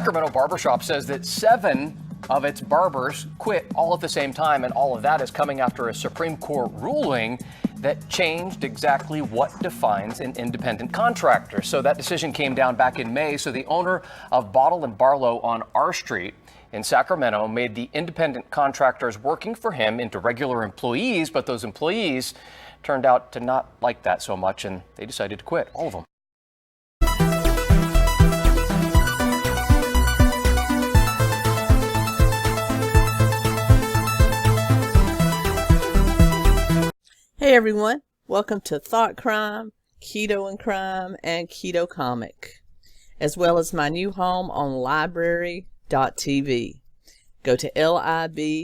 Sacramento barbershop says that 7 of its barbers quit all at the same time, and all of that is coming after a Supreme Court ruling that changed exactly what defines an independent contractor. So that decision came down back in May. So the owner of Bottle and Barlow on R Street in Sacramento made the independent contractors working for him into regular employees, but those employees turned out to not like that so much, and they decided to quit, all of them. Hey everyone, welcome to Thought Crime, Keto and Crime, and Keto Comic, as well as my new home on library.tv. Go to lbry.tv,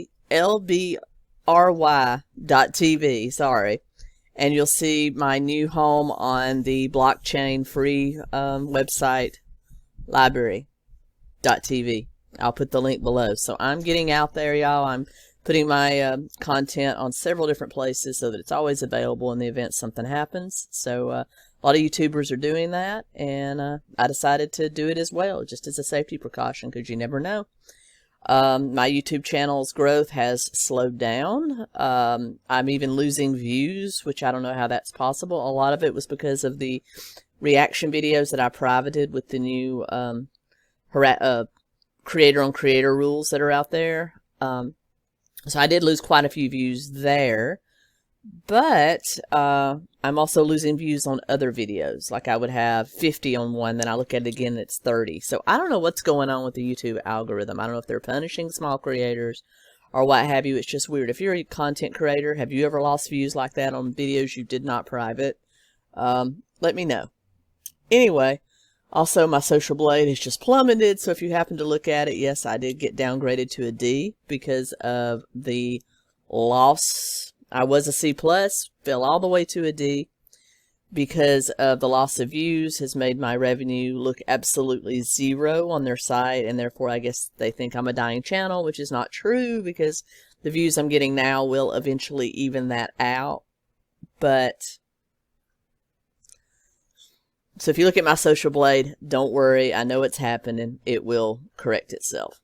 and you'll see my new home on the blockchain free website, library.tv. I'll put the link below. So I'm getting out there, y'all. I'm putting my content on several different places so that it's always available in the event something happens. So a lot of YouTubers are doing that, and I decided to do it as well, just as a safety precaution, because you never know. My YouTube channel's growth has slowed down. I'm even losing views, which I don't know how that's possible. A lot of it was because of the reaction videos that I privated with the new creator-on-creator rules that are out there. So I did lose quite a few views there, but I'm also losing views on other videos. Like I would have 50 on one, then I look at it again and it's 30. So I don't know what's going on with the YouTube algorithm. I don't know if they're punishing small creators or what have you. It's just weird. If you're a content creator, have you ever lost views like that on videos you did not private? Let me know. Anyway, also my social blade has just plummeted, so if you happen to look at it, yes, I did get downgraded to a D because of the loss. I was a C+, fell all the way to a D because of the loss of views has made my revenue look absolutely zero on their site, and therefore I guess they think I'm a dying channel, which is not true because the views I'm getting now will eventually even that out. But so if you look at my social blade, don't worry. I know it's happening. It will correct itself.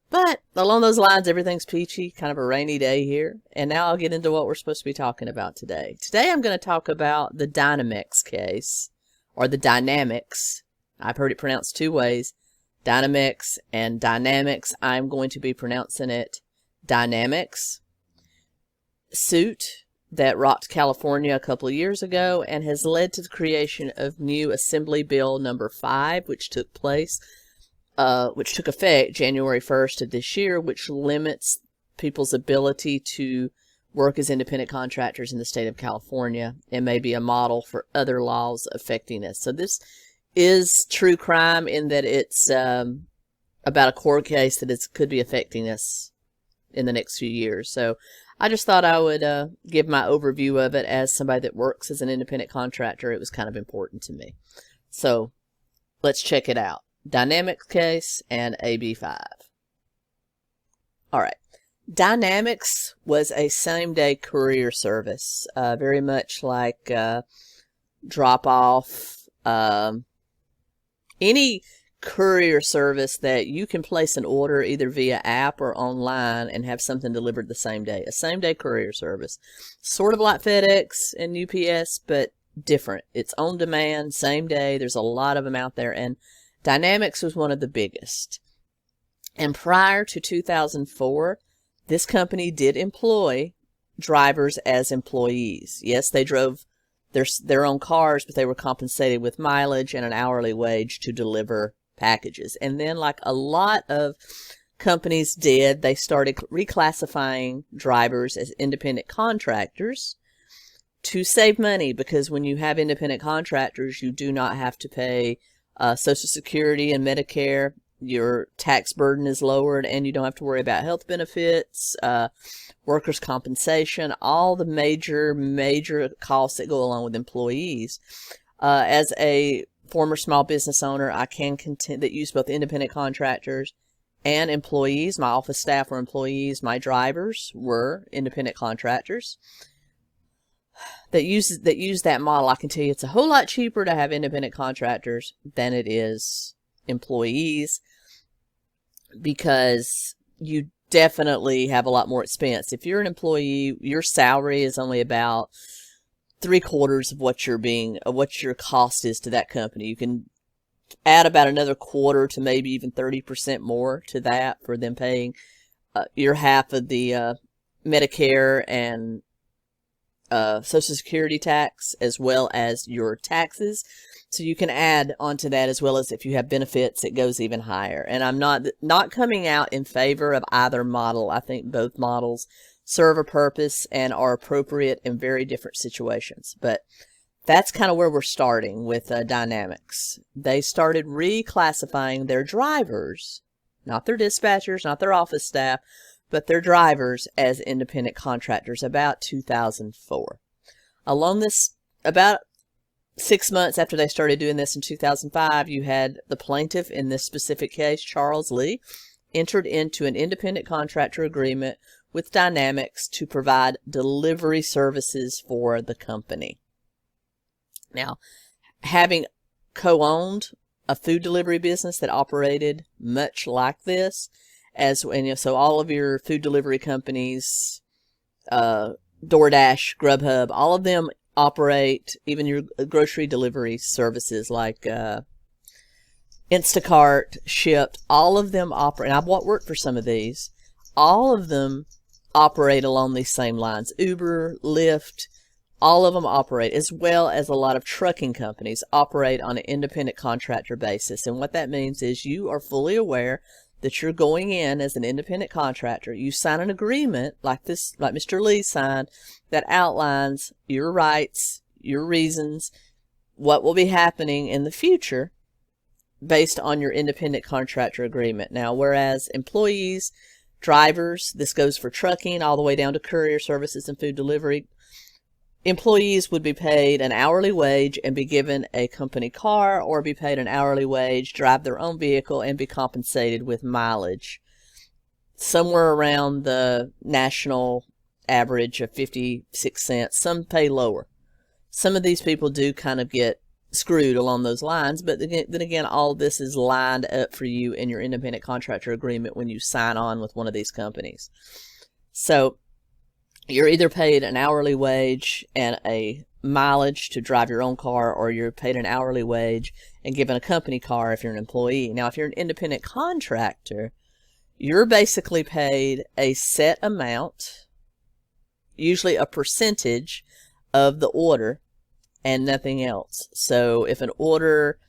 But along those lines, everything's peachy. Kind of a rainy day here. And now I'll get into what we're supposed to be talking about today. Today I'm going to talk about the Dynamex case, or the Dynamex. I've heard it pronounced two ways, Dynamex and Dynamex. I'm going to be pronouncing it Dynamex. Suit that rocked California a couple of years ago and has led to the creation of new Assembly Bill number 5, which took effect January 1st of this year, which limits people's ability to work as independent contractors in the state of California and may be a model for other laws affecting us. So this is true crime in that it's about a court case that could be affecting us in the next few years. So I just thought I would give my overview of it as somebody that works as an independent contractor. It was kind of important to me. So let's check it out. Dynamex case and AB5. All right. Dynamex was a same-day courier service, very much like drop-off, any courier service that you can place an order either via app or online and have something delivered the same day. A same-day courier service. Sort of like FedEx and UPS, but different. It's on demand, same day. There's a lot of them out there, and Dynamex was one of the biggest. And prior to 2004, this company did employ drivers as employees. Yes, they drove their own cars, but they were compensated with mileage and an hourly wage to deliver packages. And then, like a lot of companies did, they started reclassifying drivers as independent contractors to save money, because when you have independent contractors, you do not have to pay Social Security and Medicare. Your tax burden is lowered, and you don't have to worry about health benefits, workers' compensation, all the major costs that go along with employees. As a former small business owner, I can contend that use both independent contractors and employees. My office staff were employees. My drivers were independent contractors that use that model. I can tell you it's a whole lot cheaper to have independent contractors than it is employees, because you definitely have a lot more expense. If you're an employee, your salary is only about 3/4 of what your cost is to that company. You can add about another quarter to maybe even 30% more to that for them paying your half of the Medicare and Social Security tax, as well as your taxes. So you can add onto that, as well as if you have benefits, it goes even higher. And I'm not coming out in favor of either model. I think both models serve a purpose and are appropriate in very different situations. But that's kind of where we're starting with Dynamex. They started reclassifying their drivers, not their dispatchers, not their office staff, but their drivers as independent contractors about 2004. Along this, about 6 months after they started doing this in 2005, you had the plaintiff in this specific case, Charles Lee, entered into an independent contractor agreement with Dynamex to provide delivery services for the company. Now, having co-owned a food delivery business that operated so all of your food delivery companies, DoorDash, Grubhub, all of them operate, even your grocery delivery services like Instacart, Shipt, all of them operate, and I've worked for some of these, all of them operate along these same lines. Uber, Lyft, all of them operate, as well as a lot of trucking companies operate on an independent contractor basis. And what that means is you are fully aware that you're going in as an independent contractor. You sign an agreement like Mr. Lee signed, that outlines your rights, your reasons, what will be happening in the future based on your independent contractor agreement. Now, whereas employees, drivers, this goes for trucking all the way down to courier services and food delivery, employees would be paid an hourly wage and be given a company car, or be paid an hourly wage, drive their own vehicle, and be compensated with mileage, somewhere around the national average of 56 cents. Some pay lower. Some of these people do kind of get screwed along those lines, but then again, all this is lined up for you in your independent contractor agreement when you sign on with one of these companies. So you're either paid an hourly wage and a mileage to drive your own car, or you're paid an hourly wage and given a company car if you're an employee. Now, if you're an independent contractor, you're basically paid a set amount, usually a percentage of the order, and nothing else. So if an order,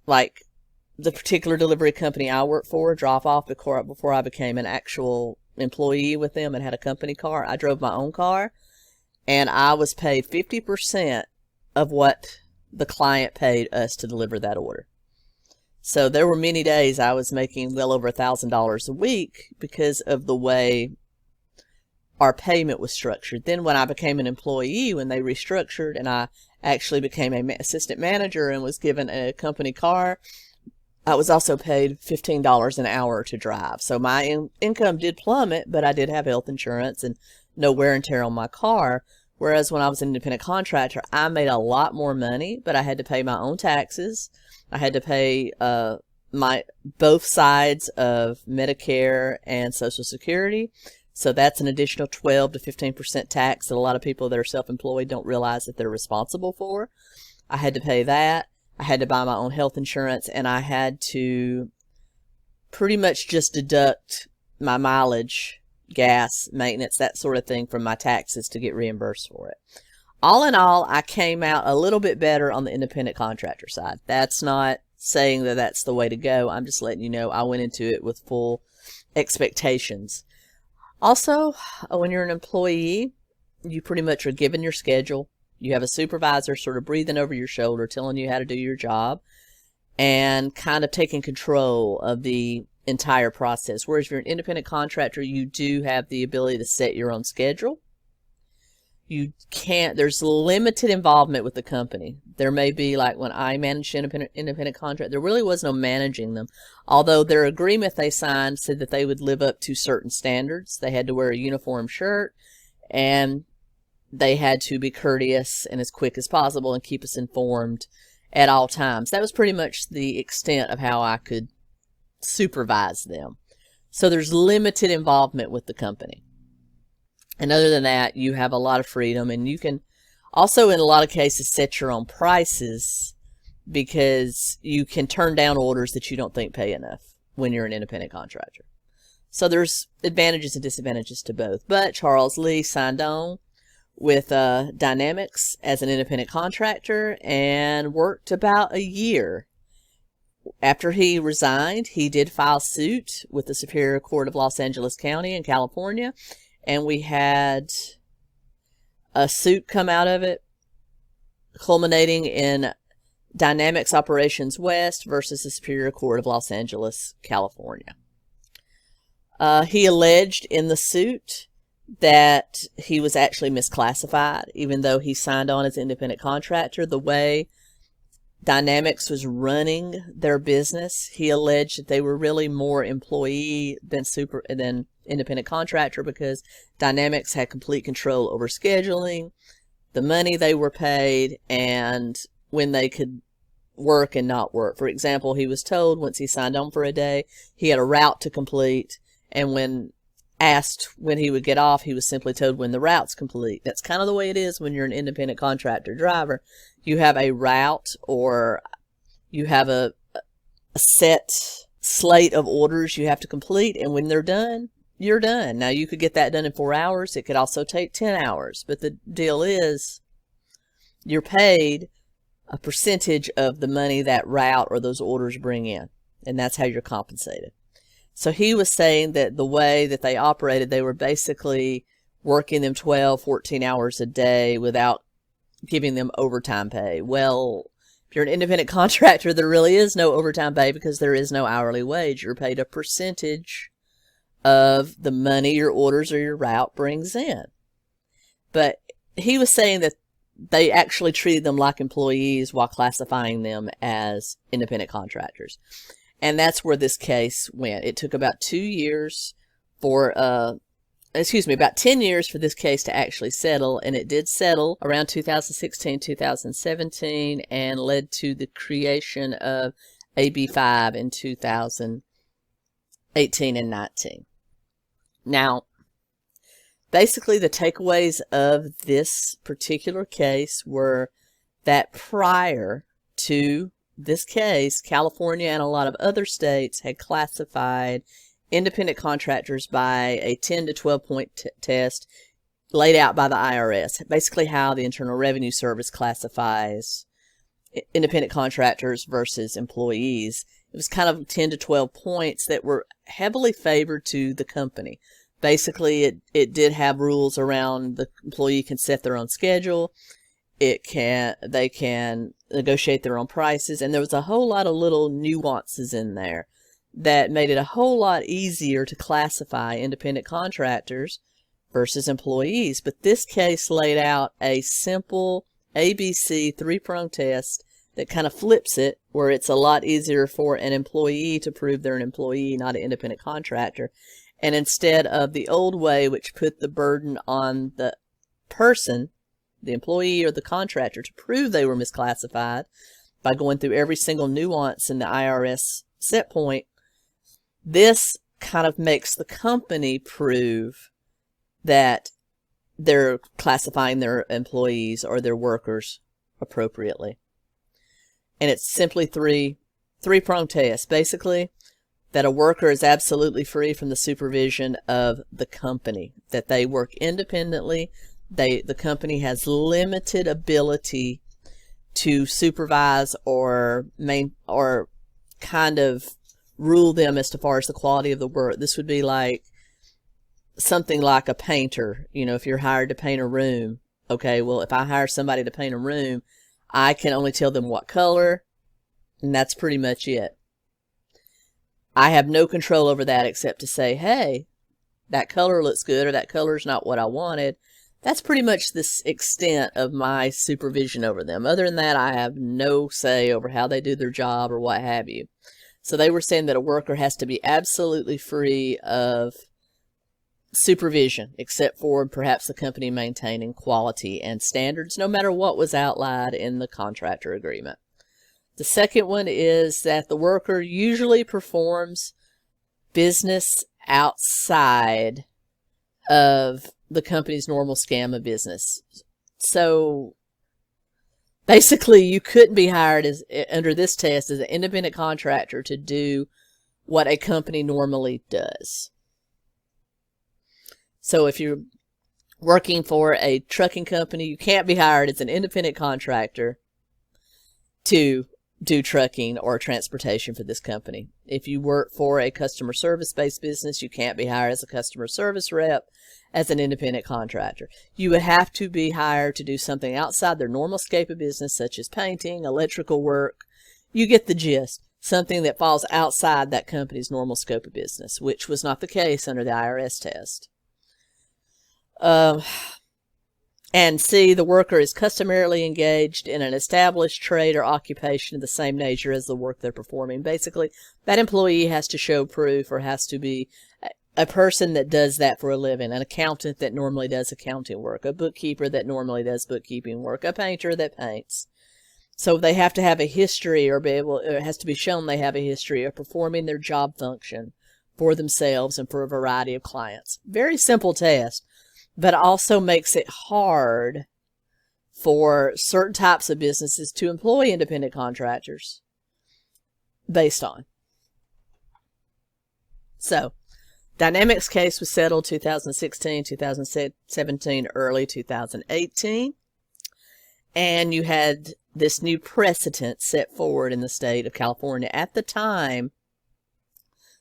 like the particular delivery company I work for, drop off before I became an actual employee with them and had a company car, I drove my own car, and I was paid 50% of what the client paid us to deliver that order. So there were many days I was making well over $1,000 a week because of the way our payment was structured. Then when I became an employee, when they restructured and I actually became an assistant manager and was given a company car, I was also paid $15 an hour to drive. So my income did plummet, but I did have health insurance and no wear and tear on my car. Whereas when I was an independent contractor, I made a lot more money, but I had to pay my own taxes. I had to pay both sides of Medicare and Social Security. So that's an additional 12 to 15% tax that a lot of people that are self-employed don't realize that they're responsible for. I had to pay that. I had to buy my own health insurance, and I had to pretty much just deduct my mileage, gas, maintenance, that sort of thing from my taxes to get reimbursed for it. All in all, I came out a little bit better on the independent contractor side. That's not saying that that's the way to go. I'm just letting you know I went into it with full expectations. Also, when you're an employee, you pretty much are given your schedule. You have a supervisor sort of breathing over your shoulder, telling you how to do your job, and kind of taking control of the entire process. Whereas if you're an independent contractor, you do have the ability to set your own schedule. There's limited involvement with the company. There may be, like when I managed independent contract, there really was no managing them. Although their agreement they signed said that they would live up to certain standards. They had to wear a uniform shirt, and they had to be courteous and as quick as possible and keep us informed at all times. That was pretty much the extent of how I could supervise them. So there's limited involvement with the company. And other than that, you have a lot of freedom, and you can also, in a lot of cases, set your own prices because you can turn down orders that you don't think pay enough when you're an independent contractor. So there's advantages and disadvantages to both. But Charles Lee signed on with Dynamex as an independent contractor and worked about a year. After he resigned, he did file suit with the Superior Court of Los Angeles County in California, and we had a suit come out of it, culminating in Dynamex Operations West versus the Superior Court of Los Angeles, California. He alleged in the suit that he was actually misclassified, even though he signed on as independent contractor. The way Dynamex was running their business, he alleged that they were really more employee than independent contractor, because Dynamex had complete control over scheduling, the money they were paid, and when they could work and not work. For example, he was told once he signed on for a day, he had a route to complete, and when asked when he would get off, he was simply told when the route's complete. That's kind of the way it is when you're an independent contractor driver. You have a route, or you have a set slate of orders you have to complete, and when they're done, you're done. Now, you could get that done in 4 hours. It could also take 10 hours. But the deal is you're paid a percentage of the money that route or those orders bring in, and that's how you're compensated. So he was saying that the way that they operated, they were basically working them 12, 14 hours a day without giving them overtime pay. Well, if you're an independent contractor, there really is no overtime pay because there is no hourly wage. You're paid a percentage of the money your orders or your route brings in. But he was saying that they actually treated them like employees while classifying them as independent contractors. And that's where this case went. It took about 2 years about 10 years for this case to actually settle, and it did settle around 2016, 2017, and led to the creation of AB5 in 2018 and 19. Now, basically the takeaways of this particular case were that prior to this case, California and a lot of other states had classified independent contractors by a 10 to 12 point test laid out by the IRS. Basically how the Internal Revenue Service classifies independent contractors versus employees. It was kind of 10 to 12 points that were heavily favored to the company. Basically, it did have rules around the employee can set their own schedule. They can negotiate their own prices, and there was a whole lot of little nuances in there that made it a whole lot easier to classify independent contractors versus employees. But this case laid out a simple ABC three-prong test that kind of flips it, where it's a lot easier for an employee to prove they're an employee, not an independent contractor. And instead of the old way, which put the burden on the person, the employee or the contractor, to prove they were misclassified by going through every single nuance in the IRS set point, this kind of makes the company prove that they're classifying their employees or their workers appropriately. And it's simply three-prong test. Basically, that a worker is absolutely free from the supervision of the company, that they work independently. The company has limited ability to supervise or kind of rule them as far as the quality of the work. This would be like something like a painter. You know, if you're hired to paint a room, okay, well, if I hire somebody to paint a room, I can only tell them what color, and that's pretty much it. I have no control over that except to say, hey, that color looks good, or that color is not what I wanted. That's pretty much the extent of my supervision over them. Other than that, I have no say over how they do their job or what have you. So they were saying that a worker has to be absolutely free of supervision, except for perhaps the company maintaining quality and standards, no matter what was outlined in the contractor agreement. The second one is that the worker usually performs business outside of the company's normal scam of business. So basically, you couldn't be hired as under this test as an independent contractor to do what a company normally does. So if you're working for a trucking company, you can't be hired as an independent contractor to do trucking or transportation for this company. If you work for a customer service-based business, you can't be hired as a customer service rep as an independent contractor. You would have to be hired to do something outside their normal scope of business, such as painting, electrical work. You get the gist. Something that falls outside that company's normal scope of business, which was not the case under the IRS test. And C, the worker is customarily engaged in an established trade or occupation of the same nature as the work they're performing. Basically, that employee has to show proof or has to be a person that does that for a living, an accountant that normally does accounting work, a bookkeeper that normally does bookkeeping work, a painter that paints. So they have to have a history or it has to be shown they have a history of performing their job function for themselves and for a variety of clients. Very simple test, but also makes it hard for certain types of businesses to employ independent contractors based on. So, Dynamex case was settled 2016, 2017, early 2018. And you had this new precedent set forward in the state of California. At the time,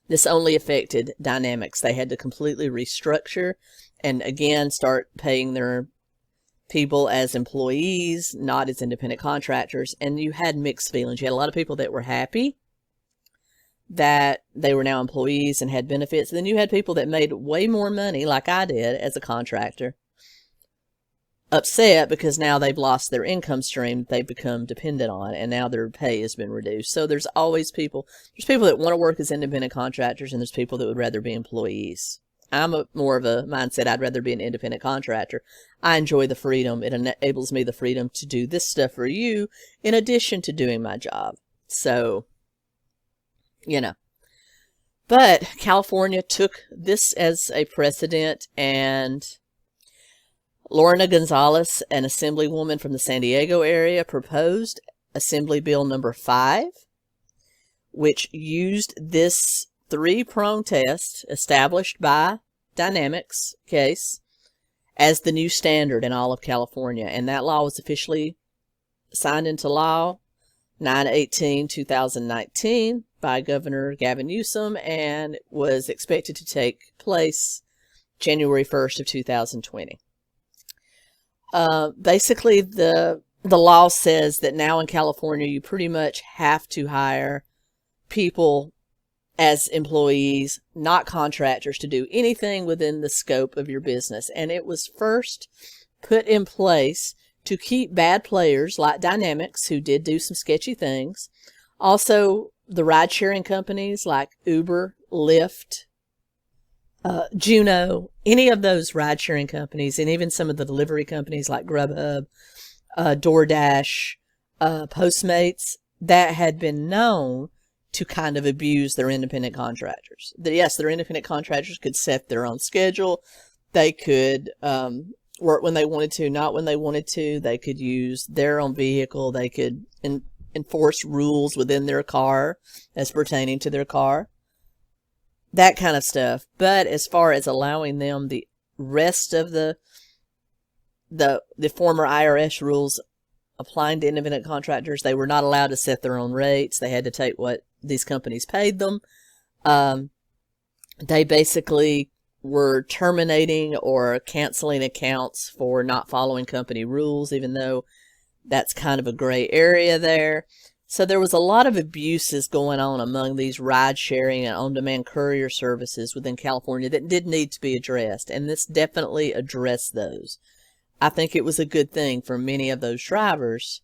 this only affected Dynamex. They had to completely restructure and again start paying their people as employees, not as independent contractors. And you had mixed feelings. You had a lot of people that were happy that they were now employees and had benefits. And then you had people that made way more money, like I did as a contractor, upset because now they've lost their income stream they've become dependent on, and now their pay has been reduced. So there's always people that want to work as independent contractors, and there's people that would rather be employees. I'm more of a mindset, I'd rather be an independent contractor. I enjoy the freedom. It enables me the freedom to do this stuff for you in addition to doing my job. So, But California took this as a precedent, and Lorna Gonzalez, an assemblywoman from the San Diego area, proposed Assembly Bill number 5, which used this 3-prong test established by Dynamex case as the new standard in all of California. And that law was officially signed into law 9/18/2019 by Governor Gavin Newsom and was expected to take place January 1st of 2020. Basically, the law says that now in California, you pretty much have to hire people as employees, not contractors, to do anything within the scope of your business. And it was first put in place to keep bad players like Dynamex, who did do some sketchy things. Also, the ride-sharing companies like Uber, Lyft, Juno, any of those ride-sharing companies, and even some of the delivery companies like Grubhub, DoorDash, Postmates, that had been known to kind of abuse their independent contractors. Yes, their independent contractors could set their own schedule. They could work when they wanted to, not when they wanted to. They could use their own vehicle. They could enforce rules within their car as pertaining to their car. That kind of stuff. But as far as allowing them the rest of the former IRS rules applying to independent contractors, they were not allowed to set their own rates. They had to take what these companies paid them. They basically were terminating or canceling accounts for not following company rules, even though that's kind of a gray area there. So there was a lot of abuses going on among these ride-sharing and on-demand courier services within California that did need to be addressed, and this definitely addressed those. I think it was a good thing for many of those drivers.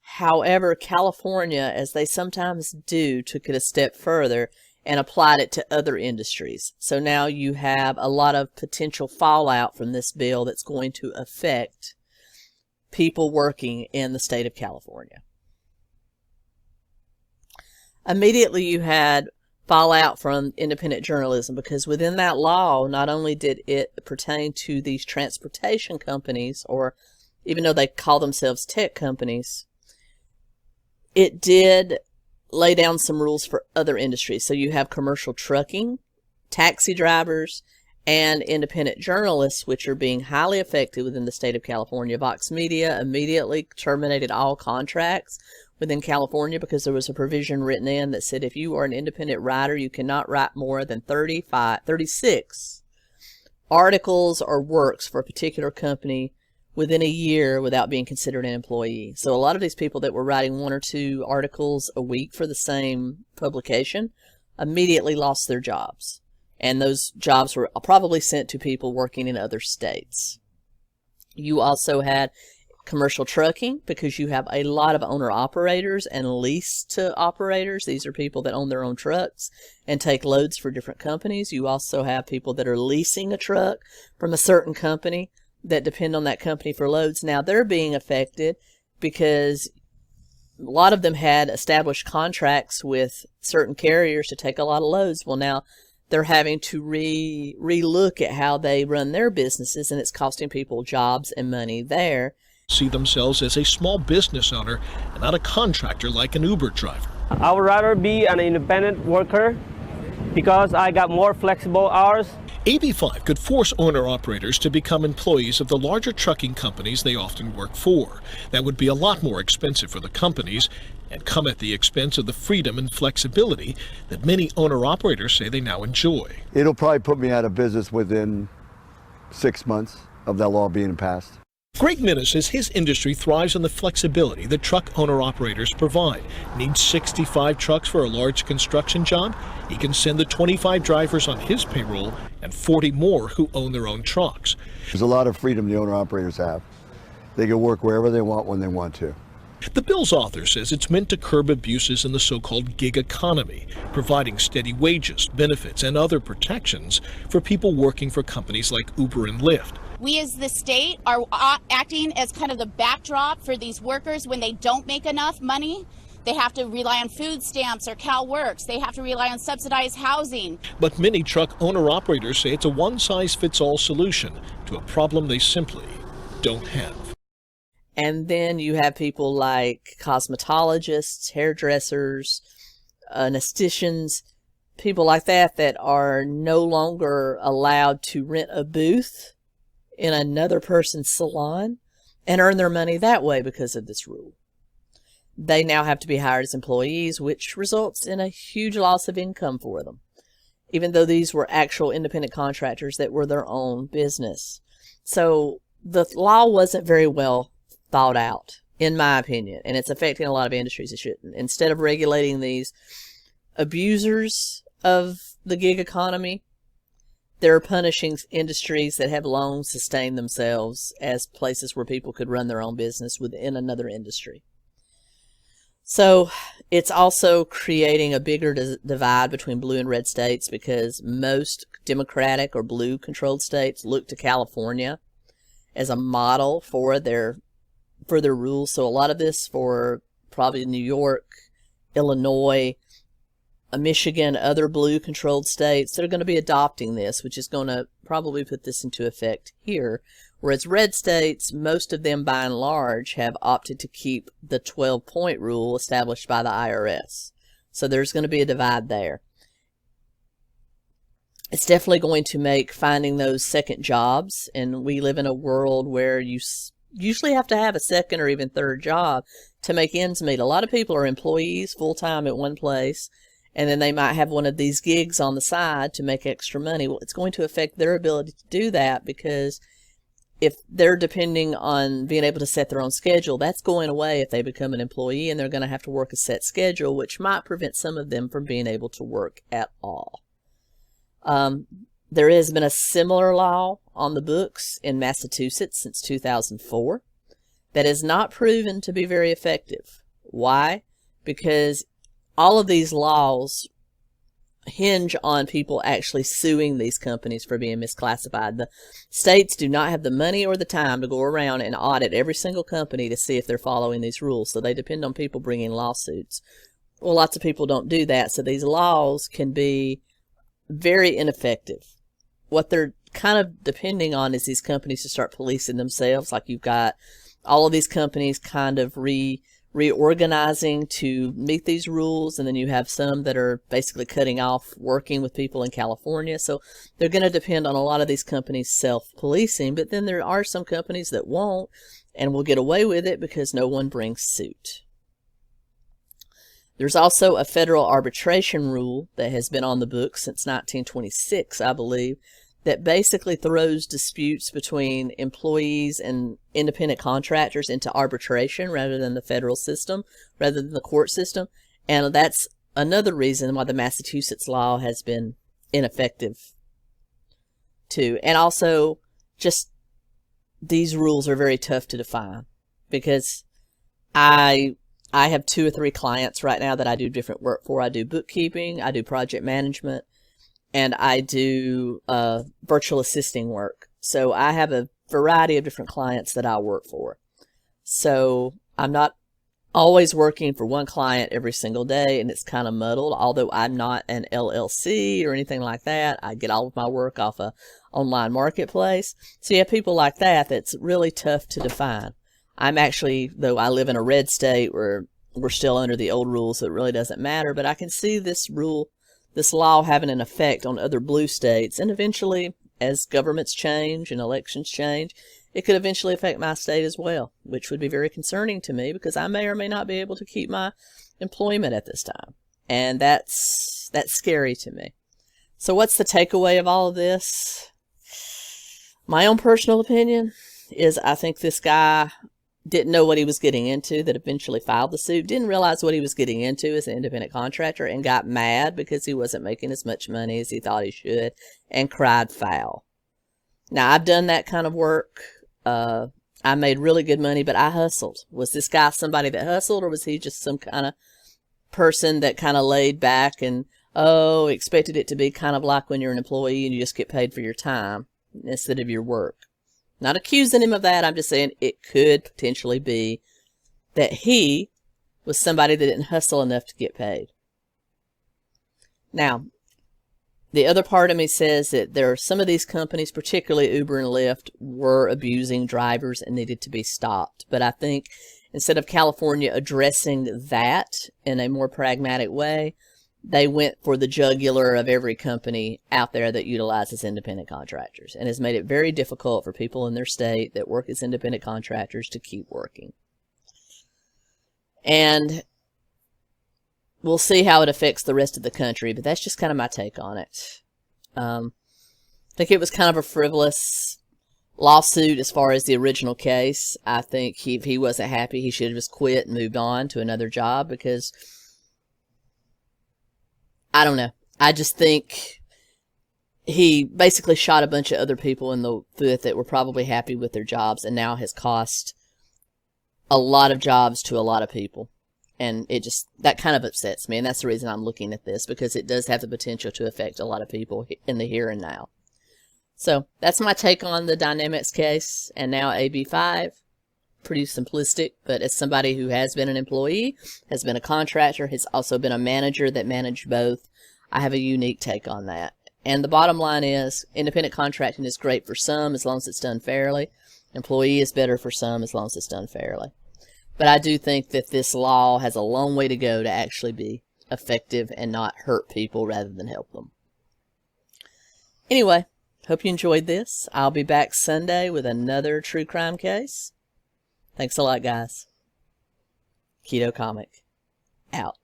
However, California, as they sometimes do, took it a step further and applied it to other industries. So now you have a lot of potential fallout from this bill that's going to affect people working in the state of California. Immediately you had fallout from independent journalism, because within that law, not only did it pertain to these transportation companies, or even though they call themselves tech companies, it did lay down some rules for other industries. So you have commercial trucking, taxi drivers, and independent journalists, which are being highly affected within the state of California. Vox Media immediately terminated all contracts within California because there was a provision written in that said if you are an independent writer, you cannot write more than 36 articles or works for a particular company within a year without being considered an employee. So a lot of these people that were writing 1 or 2 articles a week for the same publication immediately lost their jobs. And those jobs were probably sent to people working in other states. You also had commercial trucking, because you have a lot of owner-operators and lease-to-operators. These are people that own their own trucks and take loads for different companies. You also have people that are leasing a truck from a certain company that depend on that company for loads. Now, they're being affected because a lot of them had established contracts with certain carriers to take a lot of loads. Well, now they're having to re-look at how they run their businesses, and it's costing people jobs and money there. See themselves as a small business owner and not a contractor like an Uber driver. I would rather be an independent worker because I got more flexible hours. AB 5 could force owner-operators to become employees of the larger trucking companies they often work for. That would be a lot more expensive for the companies and come at the expense of the freedom and flexibility that many owner-operators say they now enjoy. It'll probably put me out of business within 6 months of that law being passed. Greg Minnis says his industry thrives on the flexibility that truck owner-operators provide. Needs 65 trucks for a large construction job? He can send the 25 drivers on his payroll and 40 more who own their own trucks. There's a lot of freedom the owner-operators have. They can work wherever they want when they want to. The bill's author says it's meant to curb abuses in the so-called gig economy, providing steady wages, benefits, and other protections for people working for companies like Uber and Lyft. We as the state are acting as kind of the backdrop for these workers when they don't make enough money. They have to rely on food stamps or CalWorks. They have to rely on subsidized housing. But many truck owner-operators say it's a one-size-fits-all solution to a problem they simply don't have. And then you have people like cosmetologists, hairdressers, anestheticians, people like that that are no longer allowed to rent a booth in another person's salon and earn their money that way because of this rule. They now have to be hired as employees, which results in a huge loss of income for them, even though these were actual independent contractors that were their own business. So the law wasn't very well thought out, in my opinion, and it's affecting a lot of industries it shouldn't. Instead of regulating these abusers of the gig economy, they're punishing industries that have long sustained themselves as places where people could run their own business within another industry. So it's also creating a bigger divide between blue and red states, because most Democratic or blue controlled states look to California as a model for their rules. So a lot of this for probably New York, Illinois, Michigan, other blue controlled states, they're going to be adopting this, which is going to probably put this into effect here. Whereas red states, most of them by and large have opted to keep the 12-point rule established by the IRS. So there's going to be a divide there. It's definitely going to make finding those second jobs, and we live in a world where you usually have to have a second or even third job to make ends meet. A lot of people are employees full-time at one place, and then they might have one of these gigs on the side to make extra money. Well, it's going to affect their ability to do that, because if they're depending on being able to set their own schedule, that's going away if they become an employee, and they're going to have to work a set schedule, which might prevent some of them from being able to work at all. There has been a similar law on the books in Massachusetts since 2004 that has not proven to be very effective. Why? Because all of these laws hinge on people actually suing these companies for being misclassified. The states do not have the money or the time to go around and audit every single company to see if they're following these rules, so they depend on people bringing lawsuits. Well, lots of people don't do that, so these laws can be very ineffective. What they're kind of depending on is these companies to start policing themselves. Like you've got all of these companies kind of reorganizing to meet these rules, and then you have some that are basically cutting off working with people in California. So they're going to depend on a lot of these companies self-policing, but then there are some companies that won't and will get away with it because no one brings suit. There's also a federal arbitration rule that has been on the books since 1926, I believe, that basically throws disputes between employees and independent contractors into arbitration rather than the federal system, rather than the court system. And that's another reason why the Massachusetts law has been ineffective too. And also, just these rules are very tough to define, because I have 2 or 3 clients right now that I do different work for. I do bookkeeping, I do project management, and I do virtual assisting work. So I have a variety of different clients that I work for. So I'm not always working for one client every single day, and it's kind of muddled. Although I'm not an LLC or anything like that, I get all of my work off a online marketplace. So you have people like that that's really tough to define. I'm actually, though I live in a red state where we're still under the old rules, so it really doesn't matter, but I can see this law having an effect on other blue states, and eventually, as governments change and elections change, it could eventually affect my state as well, which would be very concerning to me, because I may or may not be able to keep my employment at this time, and that's scary to me. So what's the takeaway of all of this? My own personal opinion is I think this guy didn't know what he was getting into that eventually filed the suit, didn't realize what he was getting into as an independent contractor, and got mad because he wasn't making as much money as he thought he should, and cried foul. Now, I've done that kind of work. I made really good money, but I hustled. Was this guy somebody that hustled, or was he just some kind of person that kind of laid back and, expected it to be kind of like when you're an employee and you just get paid for your time instead of your work? Not accusing him of that. I'm just saying it could potentially be that he was somebody that didn't hustle enough to get paid. Now, the other part of me says that there are some of these companies, particularly Uber and Lyft, were abusing drivers and needed to be stopped. But I think instead of California addressing that in a more pragmatic way, they went for the jugular of every company out there that utilizes independent contractors, and has made it very difficult for people in their state that work as independent contractors to keep working. And we'll see how it affects the rest of the country, but that's just kind of my take on it. I think it was kind of a frivolous lawsuit as far as the original case. I think if he wasn't happy, he should have just quit and moved on to another job, because I don't know. I just think he basically shot a bunch of other people in the foot that were probably happy with their jobs, and now has cost a lot of jobs to a lot of people. And that kind of upsets me. And that's the reason I'm looking at this, because it does have the potential to affect a lot of people in the here and now. So that's my take on the Dynamex case, and now AB5. Pretty simplistic, but as somebody who has been an employee, has been a contractor, has also been a manager that managed both, I have a unique take on that. And the bottom line is, independent contracting is great for some as long as it's done fairly. Employee is better for some as long as it's done fairly. But I do think that this law has a long way to go to actually be effective and not hurt people rather than help them. Anyway, hope you enjoyed this. I'll be back Sunday with another true crime case. Thanks a lot, guys. Keto Comic, out.